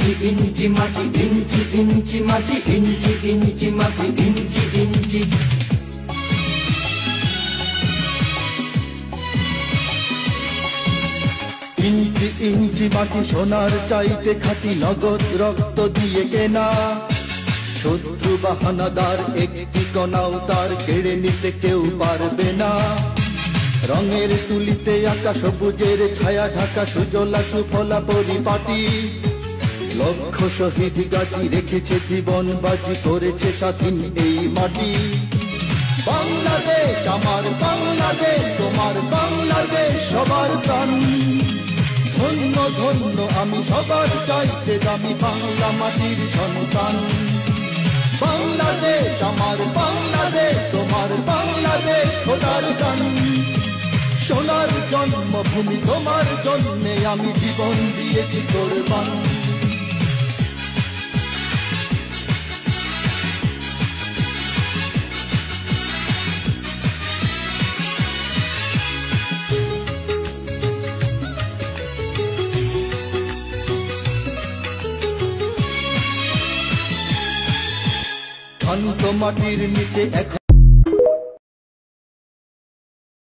ইঞ্চি ইঞ্চি মাটি, ইঞ্চি ইঞ্চি মাটি, ইঞ্চি ইঞ্চি মাটি, ইঞ্চি ইঞ্চি। ইঞ্চি ইঞ্চি মাটি সোনার চাইতে খাঁটি, নগদ রক্ত দিয়ে কেনা। শত্রু বাহানাদার একটি কণাও তার কেড়ে নিতে কেউ পারবে না। রঙের তুলিতে আঁকা সবুজের ছায়া ঢাকা সুজলা সুফলা পরিপাটি। লক্ষ শহীদ গাছি রেখেছে জীবন বাজি, করেছে স্বাধীন এই মাটি। বাংলাদেশ আমার বাংলাদেশ, তোমার বাংলাদেশ সবার প্রাণ। ধন্য ধন্য আমি সবার চাইতে দামি বাংলা মাটির সন্তান। বাংলাদেশ আমার বাংলাদেশ, তোমার বাংলাদেশ খোদার গান। সোনার জন্মভূমি তোমার জন্যে আমি জীবন দিয়েছি কোরবান। শান্ত মাটির নিচে এখন